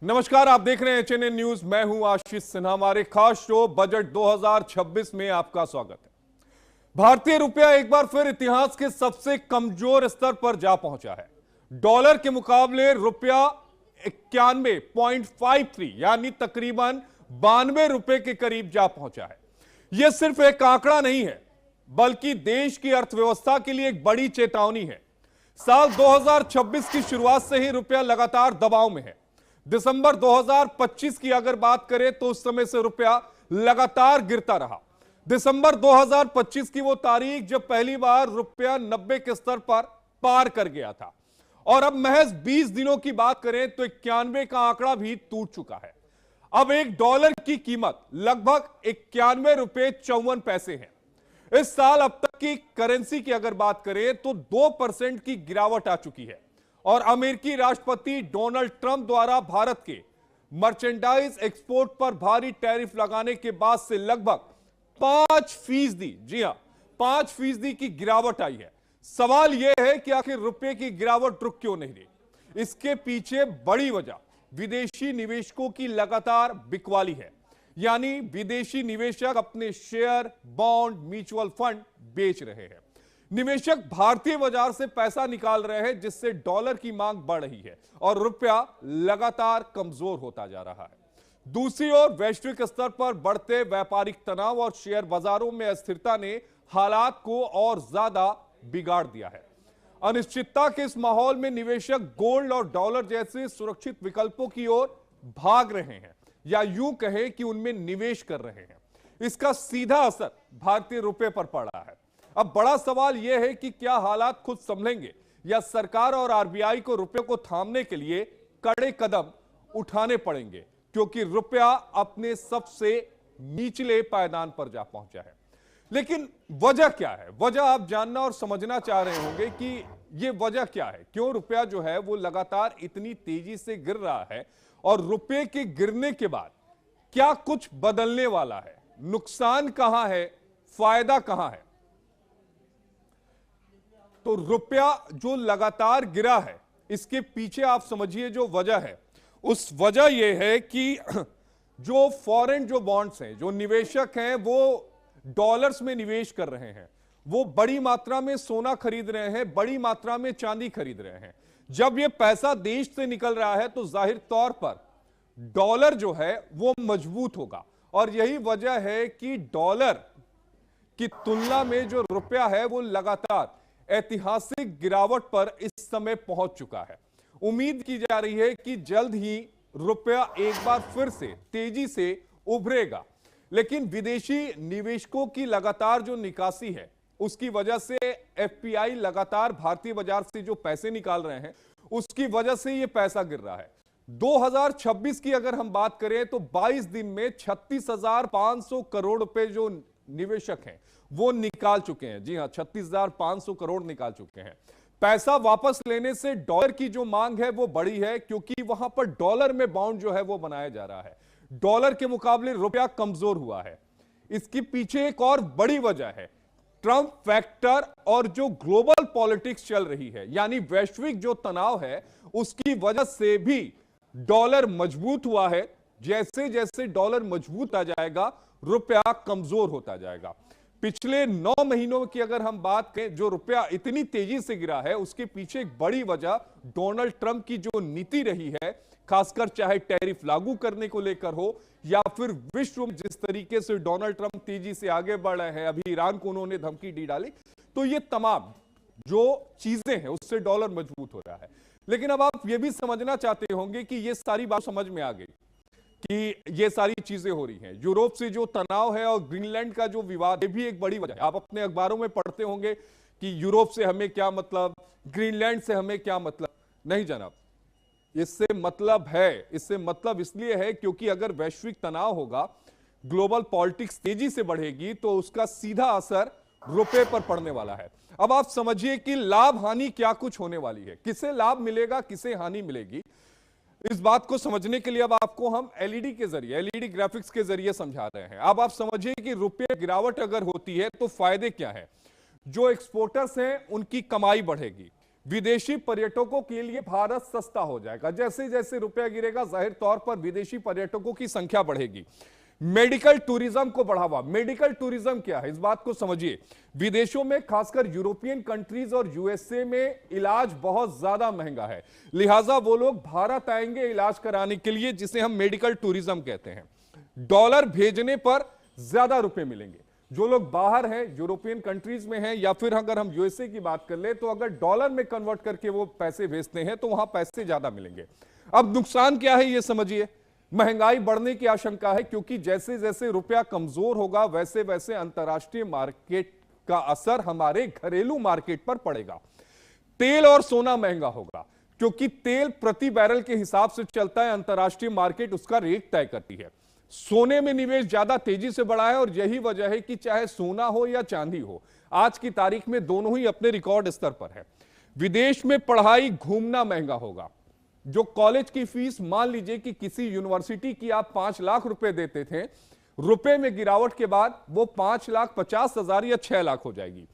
नमस्कार, आप देख रहे हैं एचएनएन न्यूज। मैं हूं आशीष सिन्हा। हमारे खास शो बजट 2026 में आपका स्वागत है। भारतीय रुपया एक बार फिर इतिहास के सबसे कमजोर स्तर पर जा पहुंचा है। डॉलर के मुकाबले रुपया 91.53 यानी तकरीबन 92 रुपए के करीब जा पहुंचा है। यह सिर्फ एक आंकड़ा नहीं है, बल्कि देश की अर्थव्यवस्था के लिए एक बड़ी चेतावनी है। साल 2026 की शुरुआत से ही रुपया लगातार दबाव में है। दिसंबर 2025 की अगर बात करें तो उस समय से रुपया लगातार गिरता रहा। दिसंबर 2025 की वो तारीख जब पहली बार रुपया 90 के स्तर पर पार कर गया था, और अब महज 20 दिनों की बात करें तो 91 का आंकड़ा भी टूट चुका है। अब एक डॉलर की कीमत लगभग 91 रुपए 54 पैसे है। इस साल अब तक की करेंसी की अगर बात करें तो 2% की गिरावट आ चुकी है, और अमेरिकी राष्ट्रपति डोनाल्ड ट्रंप द्वारा भारत के मर्चेंडाइज एक्सपोर्ट पर भारी टैरिफ लगाने के बाद से लगभग 5%, जी हां 5% की गिरावट आई है। सवाल यह है कि आखिर रुपए की गिरावट रुक क्यों नहीं रही। इसके पीछे बड़ी वजह विदेशी निवेशकों की लगातार बिकवाली है, यानी विदेशी निवेशक अपने शेयर, बॉन्ड, म्यूचुअल फंड बेच रहे हैं। निवेशक भारतीय बाजार से पैसा निकाल रहे हैं, जिससे डॉलर की मांग बढ़ रही है और रुपया लगातार कमजोर होता जा रहा है। दूसरी ओर वैश्विक स्तर पर बढ़ते व्यापारिक तनाव और शेयर बाजारों में अस्थिरता ने हालात को और ज्यादा बिगाड़ दिया है। अनिश्चितता के इस माहौल में निवेशक गोल्ड और डॉलर जैसे सुरक्षित विकल्पों की ओर भाग रहे हैं, या यूं कहें कि उनमें निवेश कर रहे हैं। इसका सीधा असर भारतीय रुपए पर पड़ा है। अब बड़ा सवाल यह है कि क्या हालात खुद संभलेंगे, या सरकार और आरबीआई को रुपये को थामने के लिए कड़े कदम उठाने पड़ेंगे, क्योंकि रुपया अपने सबसे निचले पायदान पर जा पहुंचा है। लेकिन वजह क्या है? वजह आप जानना और समझना चाह रहे होंगे कि यह वजह क्या है, क्यों रुपया जो है वो लगातार इतनी तेजी से गिर रहा है, और रुपये के गिरने के बाद क्या कुछ बदलने वाला है। नुकसान कहां है, फायदा कहां है। तो रुपया जो लगातार गिरा है, इसके पीछे आप समझिए जो वजह है, उस वजह यह है कि जो फॉरेन जो बॉन्ड्स हैं, जो निवेशक हैं वो डॉलर्स में निवेश कर रहे हैं, वो बड़ी मात्रा में सोना खरीद रहे हैं, बड़ी मात्रा में चांदी खरीद रहे हैं। जब ये पैसा देश से निकल रहा है तो जाहिर तौर पर डॉलर जो है वो मजबूत होगा, और यही वजह है कि डॉलर की तुलना में जो रुपया है वो लगातार ऐतिहासिक गिरावट पर इस समय पहुंच चुका है। उम्मीद की जा रही है कि जल्द ही रुपया एक बार फिर से तेजी से उभरेगा, लेकिन विदेशी निवेशकों की लगातार जो निकासी है उसकी वजह से एफपीआई लगातार भारतीय बाजार से जो पैसे निकाल रहे हैं, उसकी वजह से यह पैसा गिर रहा है। 2026 की अगर हम बात करें तो 22 दिन में 36,500 करोड़ रुपए जो निवेशक हैं वो निकाल चुके हैं। जी हां, 36,500 करोड़ निकाल चुके हैं। पैसा वापस लेने से डॉलर की जो मांग है वो बढ़ी है, क्योंकि वहां पर डॉलर में बाउंड जो है वो बनाया जा रहा है। डॉलर के मुकाबले रुपया कमजोर हुआ है। इसके पीछे एक और बड़ी वजह है ट्रंप फैक्टर, और जो ग्लोबल पॉलिटिक्स चल रही है, यानी वैश्विक जो तनाव है, उसकी वजह से भी डॉलर मजबूत हुआ है। जैसे जैसे डॉलर मजबूत आ जाएगा, रुपया कमजोर होता जाएगा। पिछले 9 महीनों की अगर हम बात करें, जो रुपया इतनी तेजी से गिरा है, उसके पीछे एक बड़ी वजह डोनाल्ड ट्रंप की जो नीति रही है, खासकर चाहे टैरिफ लागू करने को लेकर हो, या फिर विश्व में जिस तरीके से डोनाल्ड ट्रंप तेजी से आगे बढ़ रहे हैं। अभी ईरान को उन्होंने धमकी दी डाली, तो ये तमाम जो चीजें हैं उससे डॉलर मजबूत हो रहा है। लेकिन अब आप ये भी समझना चाहते होंगे कि ये सारी बात समझ में आ गई कि ये सारी चीजें हो रही हैं। यूरोप से जो तनाव है और ग्रीनलैंड का जो विवाद, ये भी एक बड़ी वजह है। आप अपने अखबारों में पढ़ते होंगे कि यूरोप से हमें क्या मतलब, ग्रीनलैंड से हमें क्या मतलब। नहीं जनाब, इससे मतलब है। इससे मतलब इसलिए है क्योंकि अगर वैश्विक तनाव होगा, ग्लोबल पॉलिटिक्स तेजी से बढ़ेगी, तो उसका सीधा असर रुपए पर पड़ने वाला है। अब आप समझिए कि लाभ हानि क्या कुछ होने वाली है, किसे लाभ मिलेगा, किसे हानि मिलेगी। इस बात को समझने के लिए अब आपको हम एलईडी के जरिए, एलईडी ग्राफिक्स के जरिए समझा रहे हैं। अब आप समझिए कि रुपये गिरावट अगर होती है तो फायदे क्या है। जो एक्सपोर्टर्स हैं उनकी कमाई बढ़ेगी, विदेशी पर्यटकों के लिए भारत सस्ता हो जाएगा। जैसे जैसे रुपया गिरेगा, जाहिर तौर पर विदेशी पर्यटकों की संख्या बढ़ेगी। मेडिकल टूरिज्म को बढ़ावा। मेडिकल टूरिज्म क्या है, इस बात को समझिए। विदेशों में, खासकर यूरोपियन कंट्रीज और यूएसए में इलाज बहुत ज्यादा महंगा है, लिहाजा वो लोग भारत आएंगे इलाज कराने के लिए, जिसे हम मेडिकल टूरिज्म कहते हैं। डॉलर भेजने पर ज्यादा रुपए मिलेंगे। जो लोग बाहर हैं, यूरोपियन कंट्रीज में हैं, या फिर अगर हम यूएसए की बात कर ले, तो अगर डॉलर में कन्वर्ट करके वो पैसे भेजते हैं तो वहां पैसे ज्यादा मिलेंगे। अब नुकसान क्या है ये समझिए। महंगाई बढ़ने की आशंका है, क्योंकि जैसे जैसे रुपया कमजोर होगा वैसे वैसे अंतर्राष्ट्रीय मार्केट का असर हमारे घरेलू मार्केट पर पड़ेगा। तेल और सोना महंगा होगा, क्योंकि तेल प्रति बैरल के हिसाब से चलता है, अंतर्राष्ट्रीय मार्केट उसका रेट तय करती है। सोने में निवेश ज्यादा तेजी से बढ़ा है, और यही वजह है कि चाहे सोना हो या चांदी हो, आज की तारीख में दोनों ही अपने रिकॉर्ड स्तर पर है। विदेश में पढ़ाई, घूमना महंगा होगा। जो कॉलेज की फीस, मान लीजिए कि किसी यूनिवर्सिटी की आप 5 लाख रुपए देते थे, रुपए में गिरावट के बाद वो 5,50,000 या 6 लाख हो जाएगी।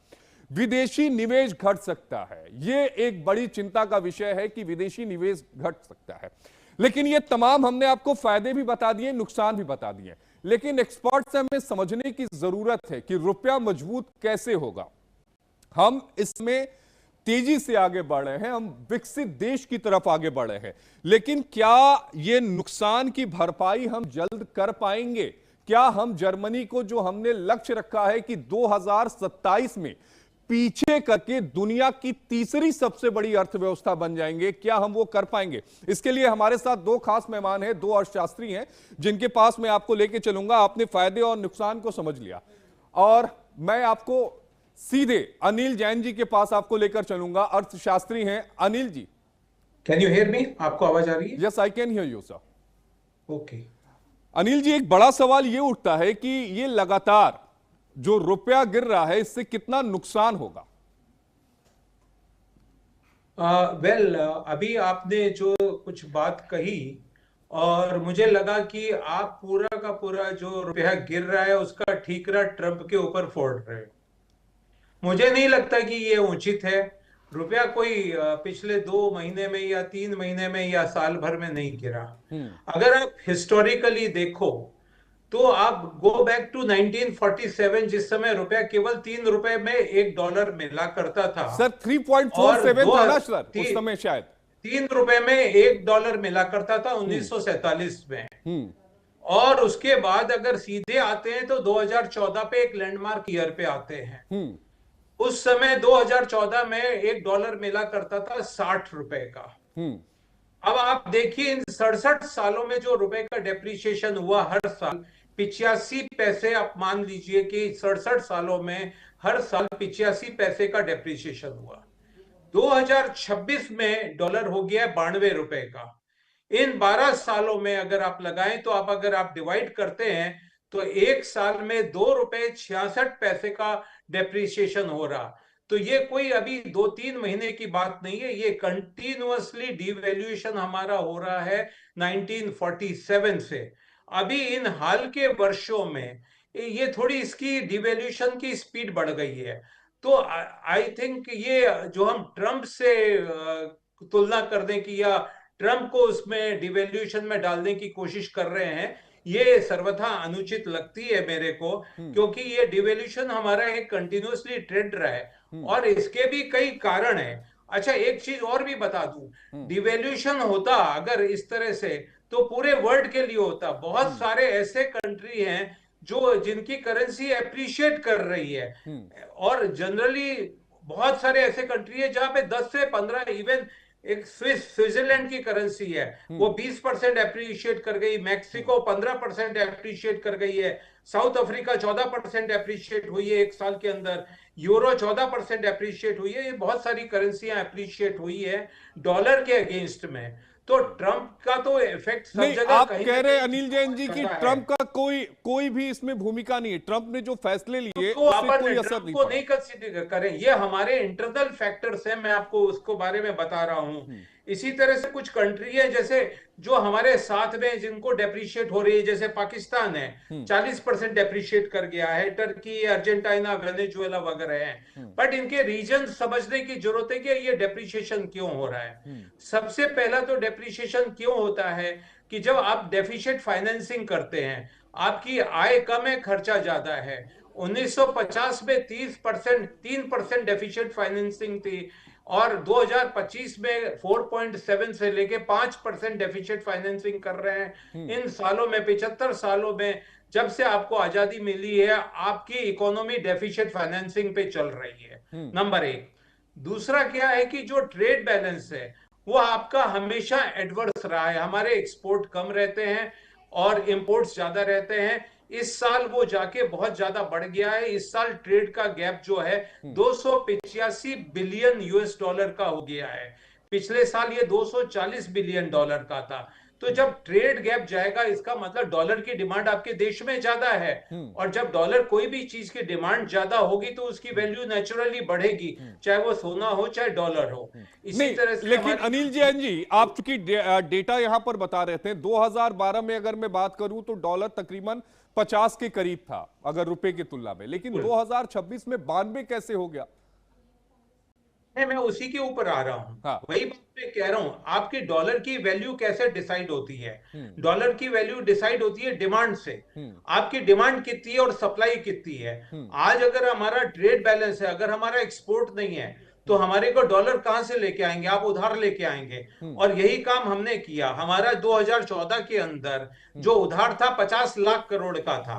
विदेशी निवेश घट सकता है, यह एक बड़ी चिंता का विषय है कि विदेशी निवेश घट सकता है। लेकिन ये तमाम हमने आपको फायदे भी बता दिए, नुकसान भी बता दिए, लेकिन एक्सपर्ट से हमें समझने की जरूरत है कि रुपया मजबूत कैसे होगा। हम इसमें तेजी से आगे बढ़ रहे हैं, हम विकसित देश की तरफ आगे बढ़ रहे हैं, लेकिन क्या ये नुकसान की भरपाई हम जल्द कर पाएंगे? क्या हम जर्मनी को, जो हमने लक्ष्य रखा है कि 2027 में पीछे करके दुनिया की तीसरी सबसे बड़ी अर्थव्यवस्था बन जाएंगे, क्या हम वो कर पाएंगे? इसके लिए हमारे साथ दो खास मेहमान हैं, दो अर्थशास्त्री हैं, जिनके पास मैं आपको लेके चलूंगा। आपने फायदे और नुकसान को समझ लिया, और मैं आपको सीधे अनिल जैन जी के पास आपको लेकर चलूंगा। अर्थशास्त्री हैं Anil ji. Can you hear me? आपको आवाज आ रही है? Yes, I can hear you sir. Okay. Anil ji, एक बड़ा सवाल ये उठता है कि ये लगातार जो रुपया गिर रहा है, इससे कितना नुकसान होगा? अभी आपने जो कुछ बात कही, और मुझे लगा कि आप पूरा का पूरा जो रुपया गिर रहा है उसका ठीकरा ट्रंप के ऊपर फोड़ रहे हो। मुझे नहीं लगता कि ये उचित है। रुपया कोई पिछले 2 महीने में या 3 महीने में या साल भर में नहीं गिरा। अगर आप हिस्टोरिकली देखो तो आप गो बैक टू 1947, जिस समय रुपया केवल 3 रुपए में $1 मिला करता था। सर 3.47 था ना सर उस समय, शायद 3 रुपए में $1 मिला करता था 1947 में। और उसके बाद अगर सीधे आते हैं तो 2014 पे एक लैंडमार्क ईयर पे आते हैं। उस समय 2014 में $1 मिला करता था 60 रुपए का। अब आप देखिए इन 67 सालों में जो रुपए का डेप्रिसिएशन हुआ हर साल 85 पैसे, आप मान लीजिए कि 67 सालों में हर साल 85 पैसे का डेप्रिसिएशन हुआ। 2026 में डॉलर हो गया 92 रुपए का। इन 12 सालों में अगर आप लगाएं तो अगर आप डिवाइड करते हैं तो एक साल में $2.66 का डेप्रिसिएशन हो रहा। तो ये कोई अभी 2-3 महीने की बात नहीं है, ये कंटिन्यूअसली डिवैल्यूएशन हमारा हो रहा है 1947 से। अभी इन हाल के वर्षों में ये थोड़ी इसकी डिवैल्यूएशन की स्पीड बढ़ गई है। तो आई थिंक ये जो हम ट्रंप से तुलना करने की या ट्रंप को उसमें डिवैल्यूएशन में डालने की कोशिश कर रहे हैं, ये सर्वथा अनुचित लगती है मेरे को, क्योंकि ये डिवैल्यूएशन हमारा एक कंटिन्यूअसली ट्रेंड रहा है और इसके भी कई कारण है। अच्छा, एक चीज और भी बता दूं, डिवैल्यूएशन होता अगर इस तरह से तो पूरे वर्ल्ड के लिए होता। बहुत सारे ऐसे कंट्री हैं जो जिनकी करेंसी एप्रिशिएट कर रही है, और जनरली बहुत सारे ऐसे कंट्री है जहां पे 10 से 15, इवन एक स्विट्जरलैंड की करेंसी है वो 20% एप्रिशिएट कर गई, मैक्सिको 15% एप्रिशिएट कर गई है, साउथ अफ्रीका 14% एप्रिशिएट हुई है एक साल के अंदर, यूरो 14% एप्रिशिएट हुई है। ये बहुत सारी करेंसियां एप्रिशिएट हुई है डॉलर के अगेंस्ट में। तो ट्रंप का तो इफेक्ट सब नहीं, जगह आप कहीं कह ना रहे हैं कहीं अनिल जैन जी की करता है। ट्रंप का कोई भी इसमें भूमिका नहीं है, ट्रंप ने जो फैसले लिए तो उससे अपन कोई असर ट्रंप नहीं को पड़ा। नहीं कंसीडर करें, ये हमारे इंटरनल फैक्टर्स हैं, मैं आपको उसको बारे में बता रहा हूं। इसी तरह से कुछ कंट्री है जैसे जो हमारे साथ में जिनको डेप्रिशिएट हो रही है, जैसे पाकिस्तान है 40% डेप्रिशिएट कर गया है, टर्की, अर्जेंटीना, वेनेजुएला वगैरह है। बट इनके रीजन समझने की जरूरत है कि ये डेप्रिशिएशन क्यों हो रहा है। सबसे पहला तो डेप्रिशिएशन क्यों होता है कि जब आप डेफिशिएट फाइनेंसिंग करते हैं, आपकी आय कम है, खर्चा ज्यादा है। 1950 में 3% डेफिशिएट फाइनेंसिंग थी, और 2025 में 4.7 से लेके 5% डेफिशिएट फाइनेंसिंग कर रहे हैं। इन सालों में, 75 सालों में, जब से आपको आजादी मिली है, आपकी इकोनॉमी डेफिशिएट फाइनेंसिंग पे चल रही है, नंबर एक। दूसरा क्या है कि जो ट्रेड बैलेंस है वो आपका हमेशा एडवर्स रहा है, हमारे एक्सपोर्ट कम रहते हैं और इंपोर्ट्स ज्यादा रहते हैं। इस साल वो जाके बहुत ज्यादा बढ़ गया है। इस साल ट्रेड का गैप जो है 285 बिलियन यूएस डॉलर का हो गया है। पिछले साल ये 240 बिलियन डॉलर का था। तो जब ट्रेड गैप जाएगा, इसका मतलब डॉलर की डिमांड आपके देश में ज्यादा है, और जब डॉलर कोई भी चीज की डिमांड ज्यादा होगी तो उसकी वैल्यू नेचुरली बढ़ेगी, चाहे वो सोना हो चाहे डॉलर हो। इसी नहीं, तरह से लेकिन हमारी अनिल जैन जी, आप चूंकि डेटा यहां पर बता रहे थे, 2012 में अगर मैं बात करूं तो डॉलर तकरीबन 50 के करीब था अगर रुपए की तुलना में, लेकिन 2026 में 92 कैसे हो गया? मैं उसी के ऊपर आ रहा हूं। हाँ। वही बात मैं कह रहा हूं, आपकी डॉलर की वैल्यू कैसे डिसाइड होती है? डॉलर की वैल्यू डिसाइड होती है डिमांड से। आपकी डिमांड कितनी है और सप्लाई कितनी है। आज अगर हमारा ट्रेड बैलेंस है, अगर हमारा एक्सपोर्ट नहीं है, तो हमारे को डॉलर कहां से लेके आएंगे? आप उधार लेके आएंगे। और यही काम हमने किया। हमारा 2014 के अंदर जो उधार था 50 लाख करोड़ का था।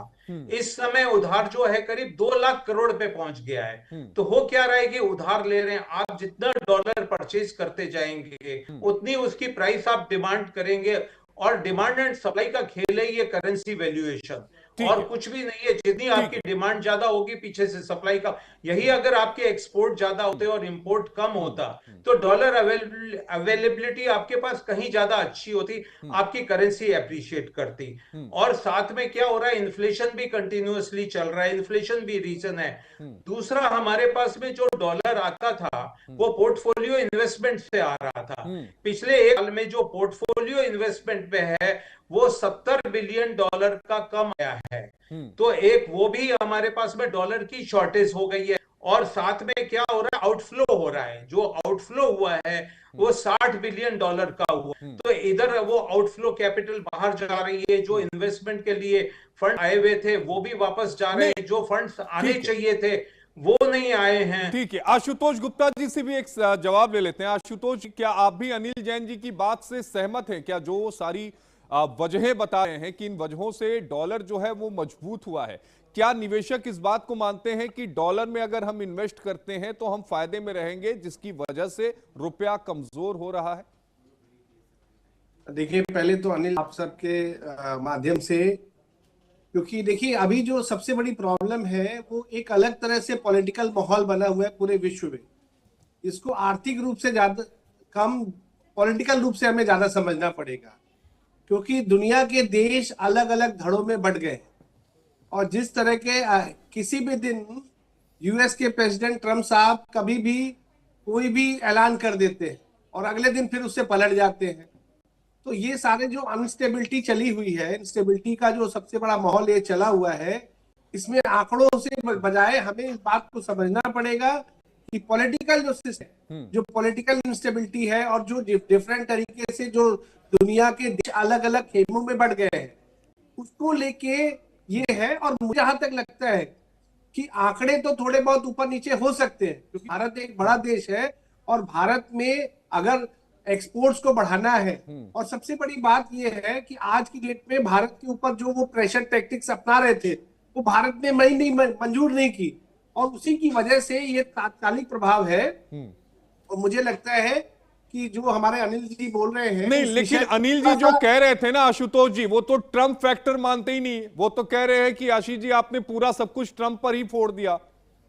इस समय उधार जो है करीब 2 लाख करोड़ पे पहुंच गया है। तो हो क्या रहा है कि उधार ले रहे हैं आप, जितना डॉलर परचेज करते जाएंगे उतनी उसकी प्राइस आप डिमांड करेंगे। और डिमांड एंड सप्लाई का खेल है ये करेंसी वैल्यूएशन, और कुछ भी नहीं है। जितनी आपकी डिमांड ज्यादा होगी, पीछे से सप्लाई का, यही अगर आपके एक्सपोर्ट ज्यादा होते और इंपोर्ट कम होता तो डॉलर अवेलेबिलिटी आपके पास कहीं ज्यादा अच्छी होती, आपकी करेंसी अप्रिशिएट करती। और साथ में क्या हो रहा है, इन्फ्लेशन भी कंटिन्यूअसली चल रहा है, इन्फ्लेशन भी रीजन है। दूसरा, हमारे पास में जो डॉलर आता था वो पोर्टफोलियो इन्वेस्टमेंट से आ रहा था। पिछले एक साल में जो पोर्टफोलियो इन्वेस्टमेंट पे है वो 70 बिलियन डॉलर का कम आया है। तो एक वो भी हमारे पास में डॉलर की शॉर्टेज हो गई है। और साथ में क्या हो रहा है, आउटफ्लो हो रहा है। जो आउटफ्लो हुआ है वो 60 बिलियन डॉलर का हुआ। तो इधर वो आउटफ्लो कैपिटल बाहर जा रही है। जो इन्वेस्टमेंट के लिए फंड आए हुए थे वो भी वापस जा रहे हैं। जो फंड्स आने चाहिए थे वो नहीं आए हैं। ठीक है, आशुतोष गुप्ता जी से भी एक जवाब ले लेते हैं। आशुतोष, क्या आप भी अनिल जैन जी की बात से सहमत हैं? क्या जो सारी वजहें बता रहे हैं कि इन वजहों से डॉलर जो है वो मजबूत हुआ है, क्या निवेशक इस बात को मानते हैं कि डॉलर में अगर हम इन्वेस्ट करते हैं तो हम फायदे में रहेंगे, जिसकी वजह से रुपया कमजोर हो रहा है? देखिए, पहले तो अनिल आप सबके माध्यम से, क्योंकि देखिए अभी जो सबसे बड़ी प्रॉब्लम है वो एक अलग तरह से पॉलिटिकल माहौल बना हुआ है पूरे विश्व में। इसको आर्थिक रूप से ज्यादा कम पॉलिटिकल रूप से हमें ज्यादा समझना पड़ेगा, क्योंकि दुनिया के देश अलग अलग धड़ों में बंट गए। और जिस तरह के किसी भी दिन यूएस के प्रेसिडेंट ट्रम्प साहब कभी भी कोई भी ऐलान कर देते हैं और अगले दिन फिर उससे पलट जाते हैं। तो ये सारे जो अनस्टेबिलिटी चली हुई है, इंस्टेबिलिटी का जो सबसे बड़ा माहौल ये चला हुआ है, इसमें आंकड़ों से बजाय हमें इस बात को समझना पड़ेगा कि पॉलिटिकल जो सिस्टम, जो पॉलिटिकल इंस्टेबिलिटी है और जो डिफरेंट तरीके से जो दुनिया के देश अलग अलग खेमों में बढ़ गए हैं, उसको लेके ये है। और मुझे जहां तक लगता है कि आंकड़े तो थोड़े बहुत ऊपर नीचे हो सकते हैं, क्योंकि भारत एक बड़ा देश है और भारत में अगर एक्सपोर्ट्स को बढ़ाना है, और सबसे बड़ी बात यह है कि आज की डेट में भारत के ऊपर जो वो प्रेशर टैक्टिक्स अपना रहे थे वो भारत ने मंजूर नहीं की, और उसी की वजह से ये तात्कालिक प्रभाव है। और मुझे लगता है कि जो हमारे अनिल जी बोल रहे हैं, नहीं, लेकिन अनिल जी जो कह रहे थे ना आशुतोष जी, वो तो ट्रंप फैक्टर मानते ही नहीं। वो तो कह रहे हैं कि आशीष जी आपने पूरा सब कुछ ट्रंप पर ही फोड़ दिया।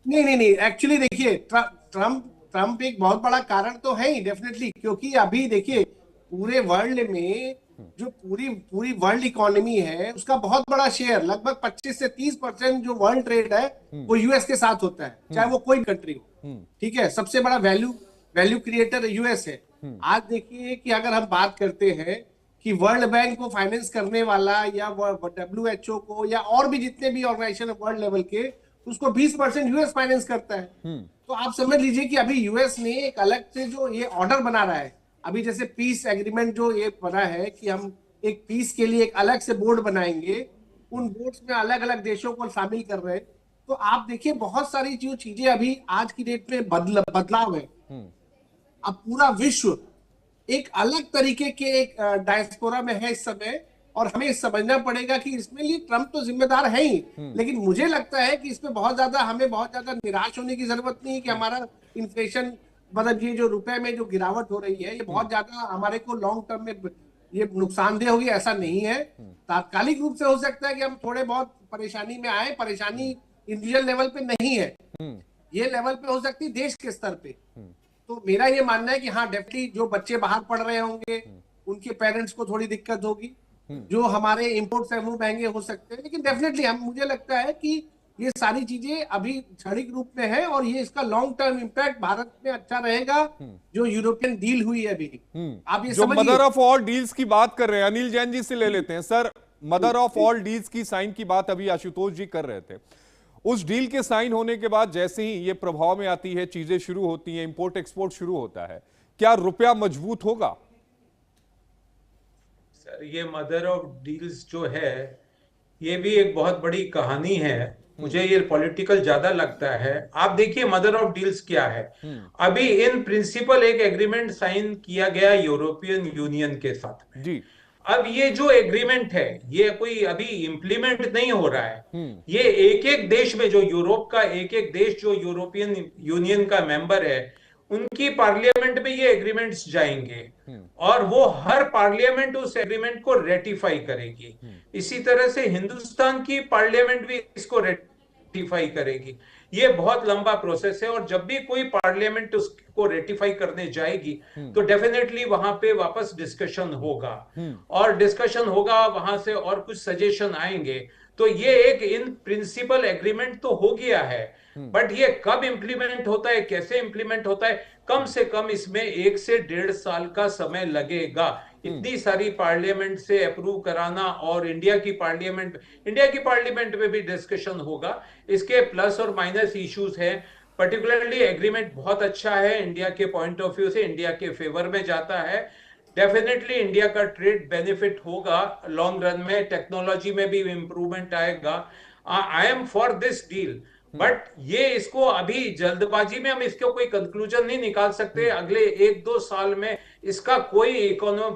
नहीं, एक्चुअली देखिए ट्रंप एक बहुत बड़ा कारण तो है ही डेफिनेटली, क्योंकि अभी देखिए पूरे वर्ल्ड में जो पूरी वर्ल्ड इकोनॉमी है उसका बहुत बड़ा शेयर, लगभग 25 से 30% जो वर्ल्ड ट्रेड है वो यूएस के साथ होता है, चाहे वो कोई कंट्री हो। ठीक है, सबसे बड़ा वैल्यू क्रिएटर यूएस है। आज देखिए कि अगर हम बात करते हैं कि वर्ल्ड बैंक को फाइनेंस करने वाला या WHO को या और भी जितने भी ऑर्गेनाइजेशन वर्ल्ड लेवल के, उसको 20% यूएस फाइनेंस करता है। तो आप समझ लीजिए कि अभी यूएस ने एक अलग से जो ये ऑर्डर बना रहा है, अभी जैसे पीस एग्रीमेंट जो ये बना है कि हम एक पीस के लिए एक अलग से बोर्ड बनाएंगे, उन बोर्ड्स में अलग अलग देशों को शामिल कर रहे हैं। तो आप देखिए बहुत सारी जो चीजें अभी आज की डेट में बदलाव है। अब पूरा विश्व एक अलग तरीके के एक डायस्पोरा में है इस समय, और हमें समझना पड़ेगा कि इसमें लिए ट्रम्प तो जिम्मेदार है ही, लेकिन मुझे लगता है कि इसमें हमें बहुत ज्यादा निराश होने की जरूरत नहीं है कि हमारा इन्फ्लेशन, मतलब ये जो रुपए में जो गिरावट हो रही है ये बहुत ज्यादा हमारे को लॉन्ग टर्म में ये नुकसानदेह होगी, ऐसा नहीं है। तात्कालिक रूप से हो सकता है कि हम थोड़े बहुत परेशानी में आए, परेशानी इंडिविजुअल लेवल पे नहीं है, ये लेवल पे हो सकती है देश के स्तर पे। तो मेरा ये मानना है कि हाँ, डेफिनेटली जो बच्चे बाहर पढ़ रहे होंगे उनके पेरेंट्स को थोड़ी दिक्कत होगी, जो हमारे इंपोर्ट्स हैं वो महंगे हो सकते हैं, लेकिन डेफिनेटली मुझे लगता है कि ये सारी चीजें अभी क्षणिक रूप में है और ये इसका लॉन्ग टर्म इम्पैक्ट भारत में अच्छा रहेगा। जो यूरोपियन डील हुई है अभी, आप ये जो समझिए, मदर ऑफ ऑल डील्स की बात कर रहे हैं, अनिल जैन जी से ले लेते हैं। Sir, mother of all deals की साइन की बात अभी आशुतोष जी कर रहे थे। उस डील के साइन होने के बाद जैसे ही ये प्रभाव में आती है, चीजें शुरू होती हैं, इंपोर्ट एक्सपोर्ट शुरू होता है, क्या रुपया मजबूत होगा? सर, ये मदर ऑफ डील्स जो है ये भी एक बहुत बड़ी कहानी है। मुझे ये पॉलिटिकल ज्यादा लगता है। आप देखिए मदर ऑफ डील्स क्या है। अभी इन प्रिंसिपल एक एग्रीमेंट साइन किया गया यूरोपियन यूनियन के साथ में जी। अब ये जो एग्रीमेंट है ये कोई अभी इंप्लीमेंट नहीं हो रहा है। ये एक एक देश में, जो यूरोप का एक एक देश जो यूरोपियन यूनियन का मेंबर है, उनकी पार्लियामेंट में ये एग्रीमेंट्स जाएंगे और वो हर पार्लियामेंट उस एग्रीमेंट को रेटिफाई करेगी। इसी तरह से हिंदुस्तान की पार्लियामेंट भी इसको रेटिफाई करेगी। ये बहुत लंबा प्रोसेस है और जब भी कोई पार्लियामेंट उसको रेटिफाई करने जाएगी तो डेफिनेटली वहां पे वापस डिस्कशन होगा और डिस्कशन होगा, वहां से और कुछ सजेशन आएंगे। तो ये एक इन प्रिंसिपल एग्रीमेंट तो हो गया है, बट ये कब इंप्लीमेंट होता है, कैसे इंप्लीमेंट होता है, कम से कम इसमें 1 से 1.5 साल का समय लगेगा। इतनी सारी पार्लियामेंट से अप्रूव कराना और इंडिया की पार्लियामेंट में भी डिस्कशन होगा। इसके प्लस और माइनस इश्यूज हैं। पर्टिकुलरली एग्रीमेंट बहुत अच्छा है, इंडिया के पॉइंट ऑफ व्यू से इंडिया के फेवर में जाता है। डेफिनेटली इंडिया का ट्रेड बेनिफिट होगा लॉन्ग रन में, टेक्नोलॉजी में भी इंप्रूवमेंट आएगा। I am for this deal, but ये इसको अभी जल्दबाजी में हम इसको कोई कंक्लूजन नहीं निकाल सकते। अगले 1-2 साल में इसका कोई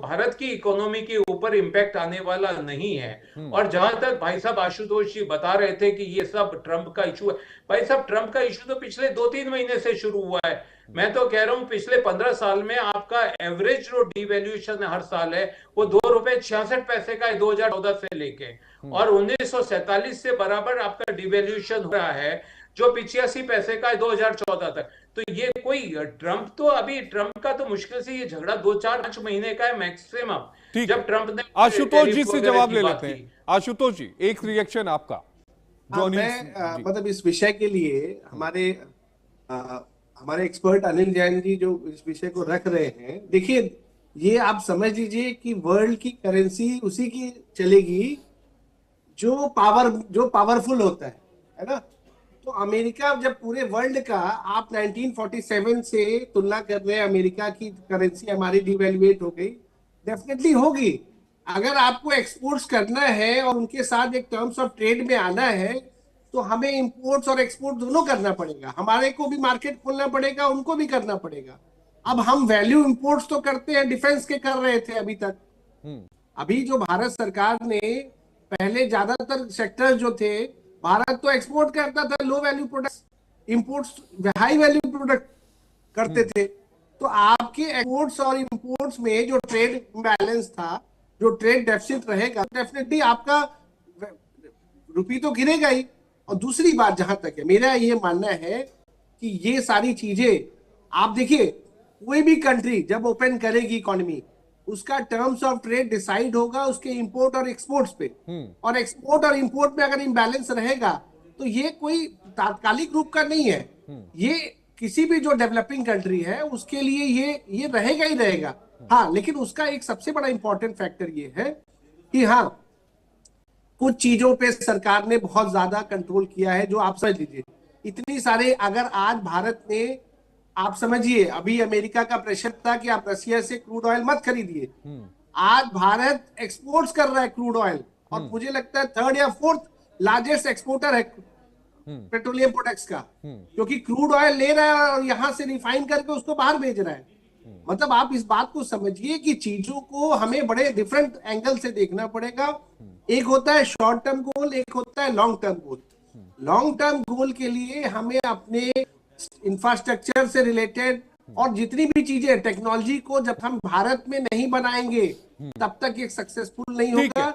भारत की इकोनॉमी के ऊपर इंपैक्ट आने वाला नहीं है। और जहां तक भाई साहब आशुतोष जी बता रहे थे कि ये सब ट्रंप का इशू है, भाई साहब ट्रंप का इशू तो पिछले 2-3 महीने से शुरू हुआ है। मैं तो कह रहा हूं पिछले 15 साल में आपका एवरेज जो डिवैल्यूएशन हर साल है वो ₹2.66 का है 2014 से लेके, और 1947 से बराबर आपका डिवैल्यूएशन हो रहा है जो 85 पैसे का है 2014 तक। तो ये कोई ट्रंप का तो मुश्किल से ये झगड़ा 2-4-5 महीने का है मैक्सिमम। जब ट्रंप ने आशुतोष जी से जवाब ले लेते हैं। आशुतोष जी, एक रिएक्शन आपका। मैं मतलब इस विषय के लिए हमारे एक्सपर्ट अनिल जैन जी जो इस विषय को रख रहे हैं, देखिए ये आप समझ लीजिए कि वर्ल्ड की करेंसी उसी की चलेगी जो पावरफुल होता है ना। तो अमेरिका, जब पूरे वर्ल्ड का आप 1947 से तुलना कर रहे हैं, अमेरिका की करेंसी हमारी डिवैल्यूएट हो गई, डेफिनेटली होगी। अगर आपको एक्सपोर्ट्स करना है और उनके साथ एक टर्म्स ऑफ ट्रेड में आना है तो हमें इंपोर्ट्स और एक्सपोर्ट दोनों करना पड़ेगा। हमारे को भी मार्केट खोलना पड़ेगा, उनको भी करना पड़ेगा। अब हम वैल्यू इंपोर्ट्स तो करते हैं, डिफेंस के कर रहे थे अभी तक। अभी जो भारत सरकार ने पहले ज्यादातर सेक्टर्स जो थे, भारत तो एक्सपोर्ट करता था low value products, imports high value product करते थे। तो आपके एक्सपोर्ट्स और इंपोर्ट्स में जो ट्रेड बैलेंस था, जो ट्रेड डेफिसिट रहेगा, डेफिनेटली आपका रुपये तो गिरेगा ही। और दूसरी बात जहां तक है, मेरा ये मानना है कि ये सारी चीजें आप देखिए, कोई भी कंट्री जब ओपन करेगी इकोनॉमी, उसका टर्म्स ऑफ ट्रेड डिसाइड होगा उसके इंपोर्ट और एक्सपोर्ट्स पे। और एक्सपोर्ट और इंपोर्ट में अगर इम्बैलेंस रहेगा तो ये कोई तात्कालिक रूप का नहीं है, ये किसी भी जो डेवलपिंग कंट्री है उसके लिए ये रहेगा ही रहेगा। हाँ, लेकिन उसका एक सबसे बड़ा इंपॉर्टेंट फैक्टर ये है कि हाँ, कुछ चीजों पे सरकार ने बहुत ज्यादा कंट्रोल किया है। जो आप समझ लीजिए, इतनी सारे, अगर आज भारत ने, आप समझिए, अभी अमेरिका का प्रेशर था कि आप रसिया से क्रूड ऑयल मत खरीदिए, आज भारत एक्सपोर्ट्स कर रहा है क्रूड ऑयल, और मुझे लगता है 3rd या 4th लार्जेस्ट एक्सपोर्टर है पेट्रोलियम प्रोडक्ट्स का, क्योंकि क्रूड ऑयल ले रहा है और यहां से रिफाइन करके उसको बाहर भेज रहा है। मतलब आप इस बात को समझिए कि चीजों को हमें बड़े डिफरेंट एंगल से देखना पड़ेगा। एक होता है शॉर्ट टर्म गोल, एक होता है long term goal. Long term goal के लिए हमें अपने इंफ्रास्ट्रक्चर से रिलेटेड और जितनी भी चीजें, टेक्नोलॉजी को जब हम भारत में नहीं बनाएंगे तब तक ये सक्सेसफुल नहीं होगा।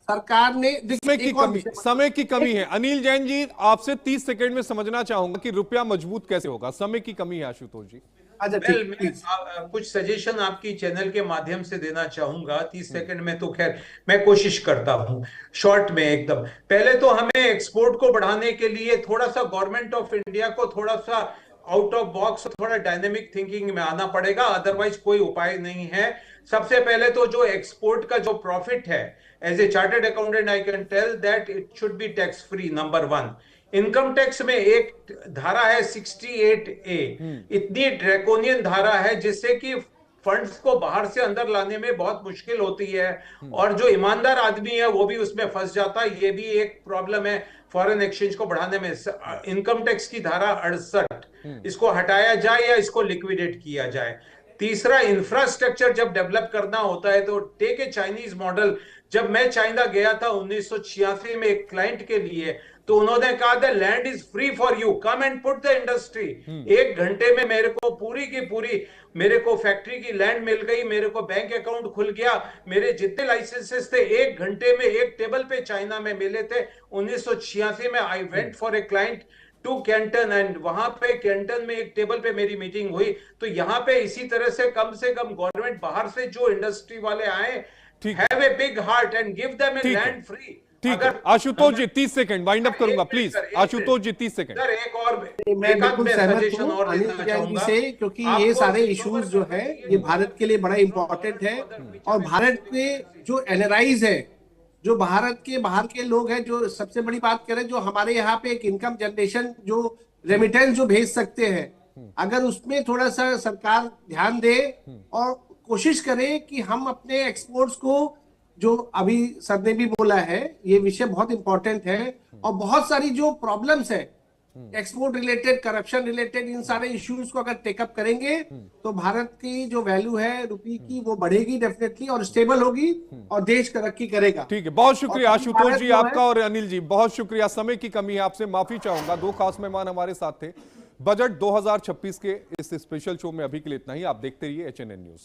सरकार ने समय की कमी है। अनिल जैन जी, आपसे 30 सेकंड में समझना चाहूंगा कि रुपया मजबूत कैसे होगा। समय की कमी है आशुतोष जी। मैं कुछ सजेशन आपकी चैनल के माध्यम से देना चाहूंगा 30 सेकंड में, तो खैर मैं कोशिश करता हूं शॉर्ट में एकदम। पहले तो हमें एक्सपोर्ट को बढ़ाने के लिए थोड़ा सा गवर्नमेंट ऑफ इंडिया को थोड़ा सा आउट ऑफ बॉक्स, थोड़ा डायनेमिक थिंकिंग में आना पड़ेगा, अदरवाइज कोई उपाय नहीं है। सबसे पहले तो जो एक्सपोर्ट का जो प्रॉफिट है, as a chartered accountant I can tell that it should be tax free, number 1। Income tax में एक धारा है 68A, इतनी ड्रैकोनियन धारा है जिससे कि फंड्स को बाहर से अंदर लाने में बहुत मुश्किल होती है, और जो ईमानदार आदमी है वो भी उसमें फंस जाता है। ये भी एक प्रॉब्लम है फॉरेन एक्सचेंज को बढ़ाने में। इनकम टैक्स की धारा 68, इसको हटाया जाए या इसको लिक्विडेट किया जाए। तीसरा, इंफ्रास्ट्रक्चर जब डेवलप करना होता है तो टेक ए चाइनीज मॉडल। जब मैं चाइना गया था 1986 में एक क्लाइंट के लिए, तो उन्होंने कहा the land is free for you, come and put the industry. 1 घंटे में मेरे को पूरी की पूरी, मेरे को फैक्ट्री की लैंड मिल गई, मेरे को बैंक अकाउंट खुल गया, मेरे जितने लाइसेंसेस थे 1 घंटे में एक टेबल पे चाइना में मिले थे 1986 में। I went for a client to Canton, and वहां पे कैंटन में एक टेबल पे मेरी मीटिंग हुई। तो यहाँ पे इसी तरह से कम गवर्नमेंट बाहर से जो इंडस्ट्री वाले आए, have a big heart and give them a land free. ठीक है Ashutosh ji, 30 second wind up करूंगा please. Ashutosh ji 30 second. Sir एक और मैं बिल्कुल सहमत हूं अनिल जैन जी से, क्योंकि ये सारे इश्यूज जो है ये भारत के लिए बड़ा इंपॉर्टेंट है। और भारत के जो एनआरआईज है, जो भारत के बाहर के लोग हैं, जो सबसे बड़ी बात करें, जो हमारे यहाँ पे एक इनकम जनरेशन, जो रेमिटेंस जो भेज सकते हैं, अगर उसमें थोड़ा सा सरकार ध्यान दे और कोशिश करे कि हम अपने एक्सपोर्ट्स को, जो अभी सर ने भी बोला है, ये विषय बहुत इंपॉर्टेंट है। और बहुत सारी जो प्रॉब्लम्स है एक्सपोर्ट रिलेटेड, करप्शन रिलेटेड, इन सारे इश्यूज को अगर टेकअप करेंगे तो भारत की जो वैल्यू है रुपये की वो बढ़ेगी डेफिनेटली, और स्टेबल होगी और देश तरक्की करेगा। ठीक है, बहुत शुक्रिया आशुतोष जी आपका, और अनिल जी बहुत शुक्रिया। समय की कमी है, आपसे माफी चाहूंगा। 2 खास मेहमान हमारे साथ थे। बजट 2026 के इस स्पेशल शो में अभी के लिए इतना ही। आप देखते रहिए HNN न्यूज।